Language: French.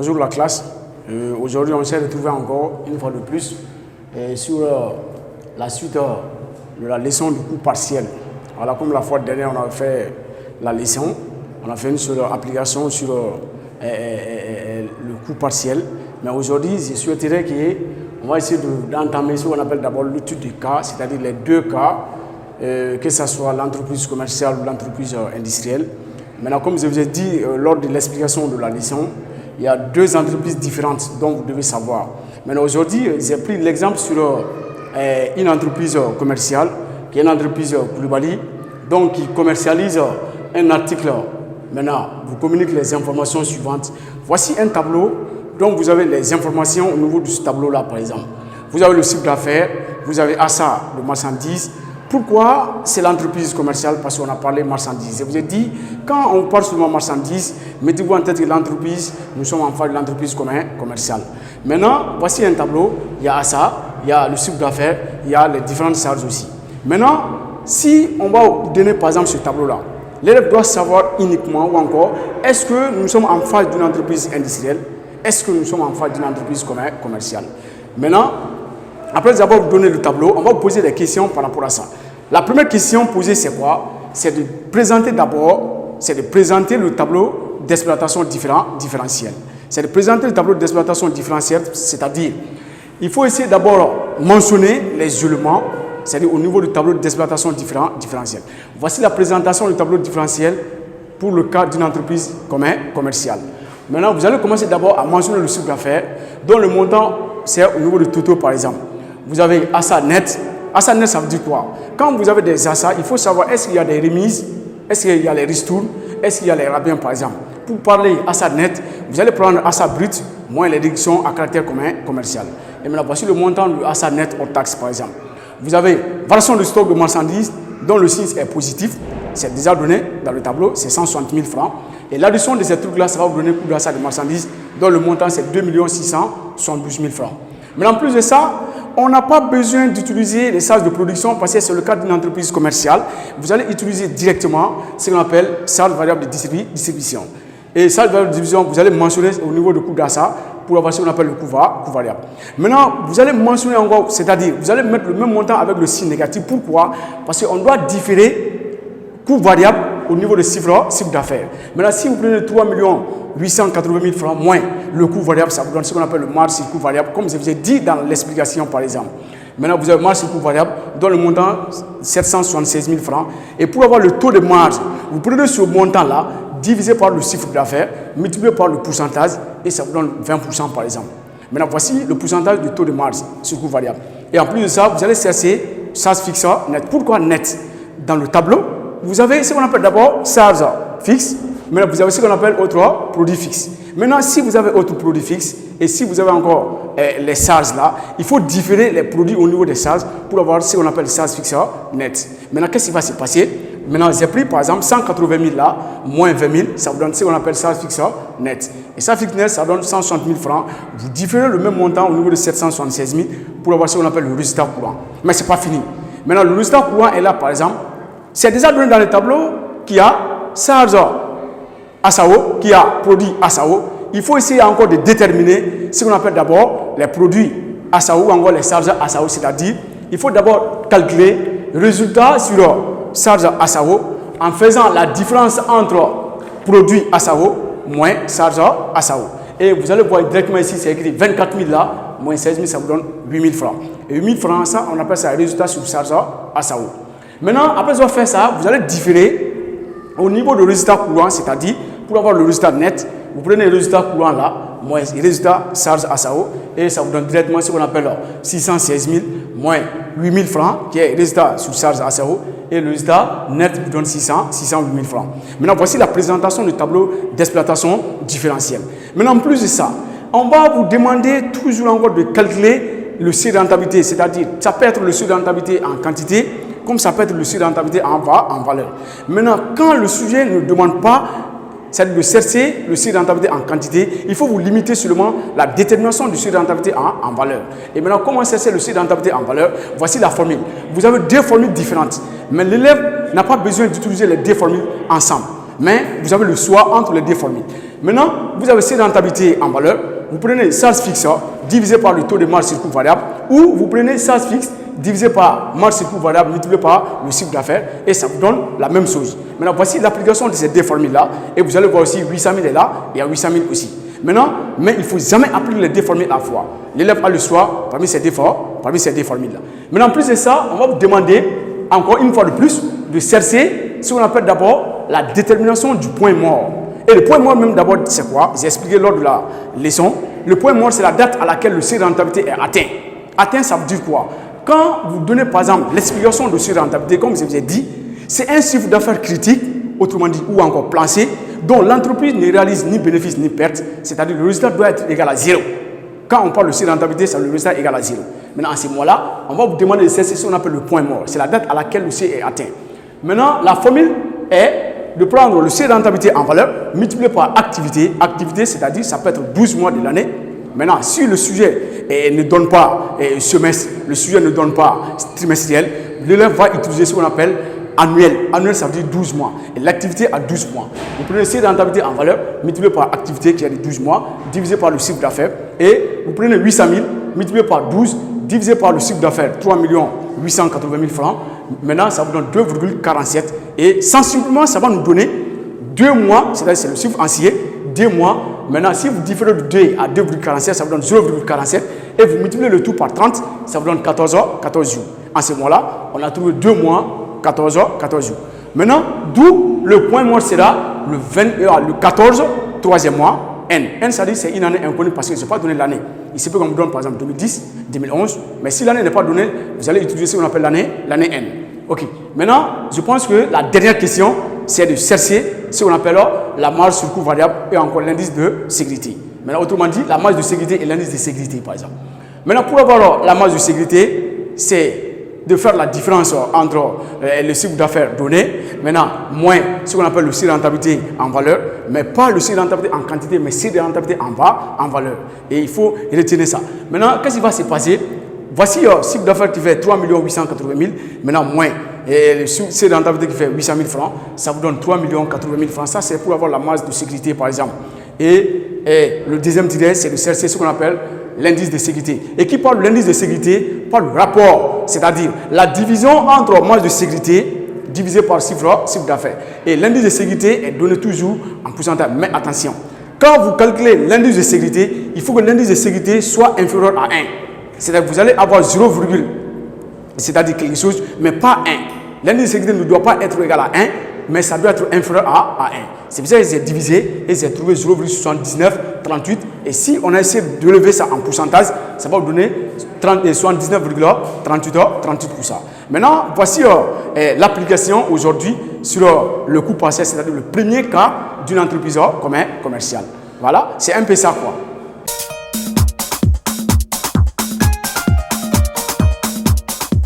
Bonjour la classe. Aujourd'hui, on s'est retrouvé encore une fois de plus sur la suite de la leçon du cours partiel. Voilà, comme la fois dernière, on a fait la leçon, on a fait une seule application sur le cours partiel. Mais aujourd'hui, je souhaiterais qu'on va essayer d'entamer ce qu'on appelle d'abord l'étude des cas, c'est-à-dire les deux cas, que ce soit l'entreprise commerciale ou l'entreprise industrielle. Maintenant, comme je vous ai dit lors de l'explication de la leçon, il y a deux entreprises différentes dont vous devez savoir. Maintenant, aujourd'hui, j'ai pris l'exemple sur une entreprise commerciale, qui est une entreprise Koulibaly, donc qui commercialise un article. Maintenant, vous communique les informations suivantes. Voici un tableau dont vous avez les informations au niveau de ce tableau-là, par exemple. Vous avez le chiffre d'affaires, vous avez achat de marchandises. Pourquoi c'est l'entreprise commerciale? Parce qu'on a parlé marchandises. Je vous ai dit, quand on parle seulement marchandises, mettez-vous en tête que l'entreprise, nous sommes en face de l'entreprise commerciale. Maintenant, voici un tableau. Il y a achat, il y a le chiffre d'affaires, il y a les différentes charges aussi. Maintenant, si on va vous donner par exemple ce tableau-là, l'élève doit savoir uniquement ou encore, est-ce que nous sommes en face d'une entreprise industrielle? Est-ce que nous sommes en face d'une entreprise commerciale? Maintenant, après avoir vous donné le tableau, on va vous poser des questions par rapport à ça. La première question posée, c'est quoi? C'est de présenter d'abord, c'est de présenter le tableau d'exploitation différentielle. C'est de présenter le tableau d'exploitation différentielle, c'est-à-dire, il faut essayer d'abord mentionner les éléments, c'est-à-dire au niveau du tableau d'exploitation différentielle. Voici la présentation du tableau différentiel pour le cas d'une entreprise commerciale. Maintenant, vous allez commencer d'abord à mentionner le chiffre d'affaires, dont le montant, c'est au niveau du total, par exemple. Vous avez achat net. Achat net, ça veut dire quoi? Quand vous avez des achats, il faut savoir est-ce qu'il y a des remises, est-ce qu'il y a les ristournes, est-ce qu'il y a les rabais, par exemple. Pour parler achat net, vous allez prendre achat brut moins les réductions à caractère commercial. Et maintenant, voici le montant du achat net hors taxe, par exemple. Vous avez variation de stock de marchandises dont le signe est positif. C'est déjà donné dans le tableau, c'est 160 000 francs. Et l'addition de ces trucs-là, ça va vous donner le coût d'achat de marchandises dont le montant c'est 2 672 000 francs. Mais en plus de ça, on n'a pas besoin d'utiliser les charges de production parce que c'est le cas d'une entreprise commerciale. Vous allez utiliser directement ce qu'on appelle charge variable de distribution. Et charge variable de distribution, vous allez mentionner au niveau du coût d'achat pour avoir ce qu'on appelle le coût variable. Maintenant, vous allez mentionner encore, c'est-à-dire vous allez mettre le même montant avec le signe négatif. Pourquoi? Parce qu'on doit différer coût variable au niveau de chiffre d'affaires. Maintenant, si vous prenez 3 880 000 francs moins le coût variable, ça vous donne ce qu'on appelle le marge sur coût variable, comme je vous ai dit dans l'explication par exemple. Maintenant, vous avez marge sur coût variable dont le montant 776 000 francs. Et pour avoir le taux de marge, vous prenez ce montant-là, divisé par le chiffre d'affaires, multiplié par le pourcentage, et ça vous donne 20% par exemple. Maintenant, voici le pourcentage du taux de marge sur coût variable. Et en plus de ça, vous allez chercher charge fixe net. Pourquoi net? Dans le tableau, vous avez ce qu'on appelle d'abord charge fixe. Maintenant, vous avez ce qu'on appelle autre produit fixe. Maintenant, si vous avez autre produit fixe et si vous avez encore les charges là, il faut différer les produits au niveau des charges pour avoir ce qu'on appelle charge fixe net. Maintenant, qu'est-ce qui va se passer? Maintenant, j'ai pris par exemple 180 000 là, moins 20 000, ça vous donne ce qu'on appelle charge fixe net. Et charge fixe net, ça donne 160 000 francs. Vous différez le même montant au niveau de 776 000 pour avoir ce qu'on appelle le résultat courant. Mais ce n'est pas fini. Maintenant, le résultat courant est là par exemple. C'est déjà donné dans le tableau qui a charge ASAO, qui a produit ASAO. Il faut essayer encore de déterminer ce qu'on appelle d'abord les produits ASAO ou encore les charges ASAO, c'est-à-dire il faut d'abord calculer le résultat sur charge ASAO en faisant la différence entre produit ASAO moins charge ASAO. Et vous allez voir directement ici, c'est écrit 24 000 là, moins 16 000, ça vous donne 8 000 francs. Et 8 000 francs, ça, on appelle ça résultat sur charge ASAO. Maintenant, après avoir fait ça, vous allez différer au niveau du résultat courant, c'est-à-dire pour avoir le résultat net, vous prenez le résultat courant là, moins le résultat charge ASAO, et ça vous donne directement ce qu'on appelle 616 000 moins 8 000 francs, qui est le résultat sur charge ASAO, et le résultat net vous donne 608 000 francs. Maintenant, voici la présentation du tableau d'exploitation différentielle. Maintenant, en plus de ça, on va vous demander toujours encore de calculer le seuil de rentabilité, c'est-à-dire ça peut être le seuil de rentabilité en quantité, comme ça peut être le seuil de rentabilité en valeur. Maintenant, quand le sujet ne demande pas, c'est-à-dire de chercher le seuil de rentabilité en quantité, il faut vous limiter seulement la détermination du seuil de rentabilité en valeur. Et maintenant, comment chercher le seuil de rentabilité en valeur? Voici la formule. Vous avez deux formules différentes, mais l'élève n'a pas besoin d'utiliser les deux formules ensemble. Mais vous avez le choix entre les deux formules. Maintenant, vous avez ces rentabilités en valeur. Vous prenez charge fixe divisé par le taux de marge sur coût variable ou vous prenez charge fixe divisé par marge sur coût variable multiplié par le chiffre d'affaires et ça vous donne la même chose. Maintenant, voici l'application de ces deux formules-là et vous allez voir aussi 800 000 est là et il y a 800 000 aussi. Maintenant, mais il ne faut jamais appliquer les deux formules à la fois. L'élève a le choix parmi ces deux formules-là. Maintenant, en plus de ça, on va vous demander encore une fois de plus de chercher ce qu'on appelle d'abord la détermination du point mort. Et le point mort même d'abord, c'est quoi? J'ai expliqué lors de la leçon. Le point mort, c'est la date à laquelle le seuil de rentabilité est atteint. Atteint, ça veut dire quoi? Quand vous donnez par exemple l'explication de seuil de rentabilité, comme je vous ai dit, c'est un chiffre d'affaires critique, autrement dit, ou encore placé, dont l'entreprise ne réalise ni bénéfice ni perte, c'est-à-dire le résultat doit être égal à 0. Quand on parle de seuil de rentabilité, c'est le résultat égal à 0. Maintenant, à ce moment-là, on va vous demander de chercher ce qu'on appelle le point mort. C'est la date à laquelle le seuil est atteint. Maintenant, la formule est de prendre le seuil de rentabilité en valeur multiplié par activité. Activité, c'est-à-dire ça peut être 12 mois de l'année. Maintenant, si le sujet ne donne pas semestre, le sujet ne donne pas trimestriel, l'élève va utiliser ce qu'on appelle annuel. Annuel, ça veut dire 12 mois. Et l'activité à 12 mois. Vous prenez le seuil de rentabilité en valeur multiplié par activité qui est de 12 mois, divisé par le chiffre d'affaires. Et vous prenez 800 000 multiplié par 12, divisé par le chiffre d'affaires, 3 880 000 francs. Maintenant, ça vous donne 2,47. Et sensiblement, ça va nous donner 2 mois, c'est-à-dire c'est le chiffre entier, 2 mois. Maintenant, si vous différez de 2 à 2,47, ça vous donne 0,47. Et vous multipliez le tout par 30, ça vous donne 14 jours. En ce moment-là, on a trouvé 2 mois, 14 jours. Maintenant, d'où le point mort sera le 14, troisième mois, N. N, ça dit c'est une année inconnue parce que je n'ai pas donné l'année. Il se peut qu'on vous donne par exemple 2010, 2011, mais si l'année n'est pas donnée, vous allez utiliser ce qu'on appelle l'année N. Ok. Maintenant, je pense que la dernière question, c'est de chercher ce qu'on appelle la marge sur coût variable et encore l'indice de sécurité. Maintenant, autrement dit, la marge de sécurité et l'indice de sécurité, par exemple. Maintenant, pour avoir la marge de sécurité, c'est de faire la différence entre le chiffre d'affaires donné, maintenant, moins ce qu'on appelle le seuil de rentabilité en valeur, mais pas le seuil de rentabilité en quantité, mais le seuil de rentabilité en valeur. Et il faut retenir ça. Maintenant, qu'est-ce qui va se passer? Voici le chiffre d'affaires qui fait 3 880 000, maintenant moins. Et le seuil de rentabilité qui fait 800 000 francs, ça vous donne 3 80 000 francs. Ça, c'est pour avoir la marge de sécurité, par exemple. Et le deuxième tiret, c'est de chercher ce qu'on appelle l'indice de sécurité. Et qui parle de l'indice de sécurité, parle du rapport, c'est-à-dire la division entre marge de sécurité divisé par chiffre d'affaires. Et l'indice de sécurité est donné toujours en pourcentage. Mais attention, quand vous calculez l'indice de sécurité, il faut que l'indice de sécurité soit inférieur à 1. C'est-à-dire que vous allez avoir 0, c'est-à-dire quelque chose, mais pas 1. L'indice de sécurité ne doit pas être égal à 1, mais ça doit être inférieur à 1. C'est pour ça qu'ils ont divisé et ils ont trouvé 0,7938. Et si on a essayé de lever ça en pourcentage, ça va vous donner 79,38%. Maintenant, voici l'application aujourd'hui sur le coût partiel, c'est-à-dire le premier cas d'une entreprise commerciale. Voilà, c'est un peu ça quoi.